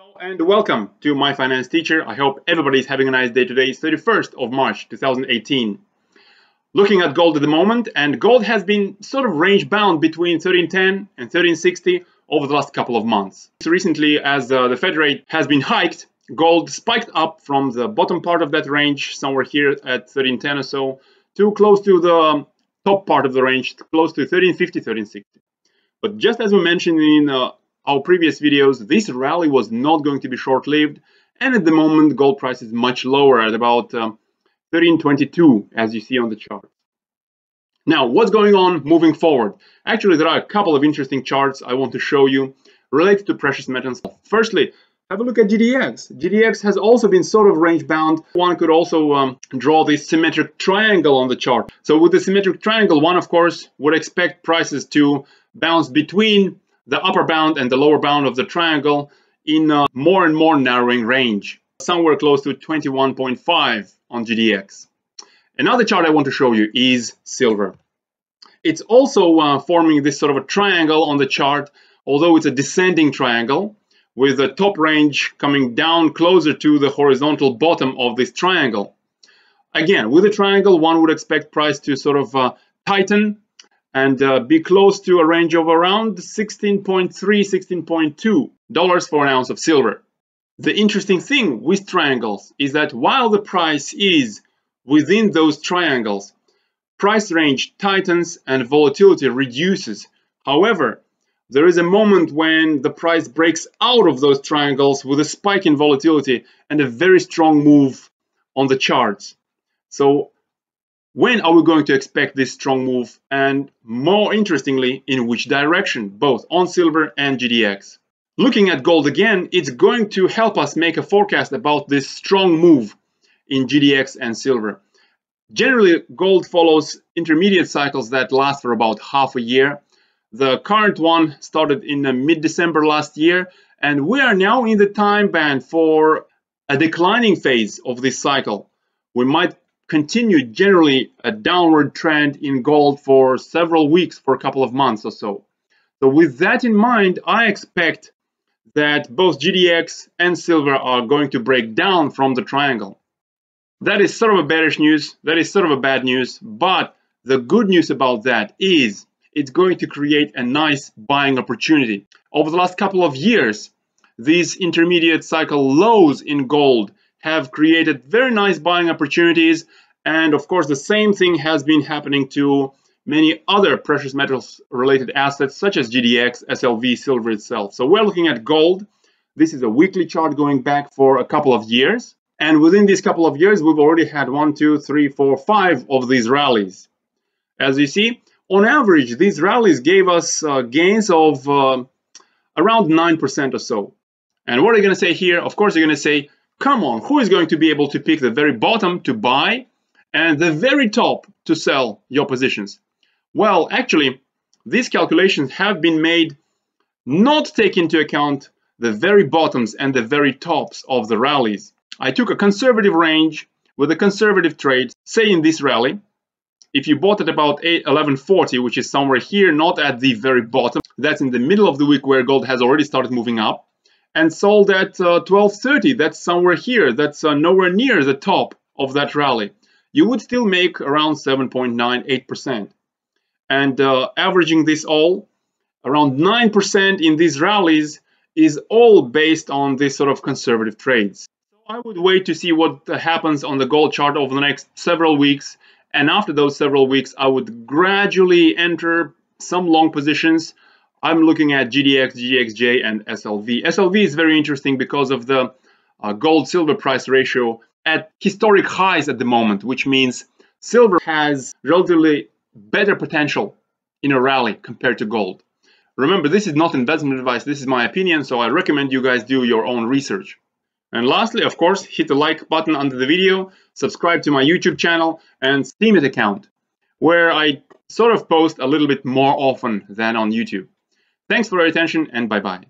Hello and welcome to My Finance Teacher. I hope everybody's having a nice day today. It's 31st of March 2018. Looking at gold at the moment, and gold has been sort of range bound between 1310 and 1360 over the last couple of months. So recently, as the Fed rate has been hiked, gold spiked up from the bottom part of that range, somewhere here at 1310 or so, to close to the top part of the range, close to 1350, 1360. But just as we mentioned in our previous videos, this rally was not going to be short-lived, and at the moment gold price is much lower at about 1322, as you see on the chart. Now, what's going on moving forward? Actually, there are a couple of interesting charts I want to show you related to precious metals. Firstly, have a look at GDX. GDX has also been sort of range bound. One could also draw this symmetric triangle on the chart. So with the symmetric triangle, one of course would expect prices to bounce between the upper bound and the lower bound of the triangle in a more and more narrowing range, somewhere close to 21.5 on GDX. Another chart I want to show you is silver. It's also forming this sort of a triangle on the chart, although it's a descending triangle, with the top range coming down closer to the horizontal bottom of this triangle. Again, with a triangle, one would expect price to sort of tighten and be close to a range of around $16.3, $16.2 for an ounce of silver. The interesting thing with triangles is that while the price is within those triangles, price range tightens and volatility reduces. However, there is a moment when the price breaks out of those triangles with a spike in volatility and a very strong move on the charts. So when are we going to expect this strong move, and more interestingly, in which direction, both on silver and GDX? Looking at gold again, it's going to help us make a forecast about this strong move in GDX and silver. Generally, gold follows intermediate cycles that last for about half a year. The current one started in mid-December last year, and we are now in the time band for a declining phase of this cycle. We might continue generally a downward trend in gold for several weeks, for a couple of months or so. So with that in mind, I expect that both GDX and silver are going to break down from the triangle. That is sort of a bearish news, that is sort of a bad news, but the good news about that is it's going to create a nice buying opportunity. Over the last couple of years, these intermediate cycle lows in gold have created very nice buying opportunities, and of course the same thing has been happening to many other precious metals related assets such as GDX, SLV, silver itself. So we're looking at gold. This is a weekly chart going back for a couple of years, and within these couple of years we've already had 1, 2, 3, 4, 5 of these rallies. As you see, on average these rallies gave us gains of around 9% or so. And what are you going to say here? Of course you're going to say, come on, who is going to be able to pick the very bottom to buy and the very top to sell your positions? Well, actually, these calculations have been made not taking into account the very bottoms and the very tops of the rallies. I took a conservative range with a conservative trade, say in this rally. If you bought at about 1140, which is somewhere here, not at the very bottom, that's in the middle of the week where gold has already started moving up, and sold at 1230, that's somewhere here, that's nowhere near the top of that rally, you would still make around 7.98%. And averaging this all, around 9% in these rallies is all based on this sort of conservative trades. So I would wait to see what happens on the gold chart over the next several weeks, and after those several weeks I would gradually enter some long positions. I'm looking at GDX, GXJ, and SLV. SLV is very interesting because of the gold-silver price ratio at historic highs at the moment, which means silver has relatively better potential in a rally compared to gold. Remember, this is not investment advice, this is my opinion, so I recommend you guys do your own research. And lastly, of course, hit the like button under the video, subscribe to my YouTube channel and Steemit account, where I sort of post a little bit more often than on YouTube. Thanks for your attention and bye-bye.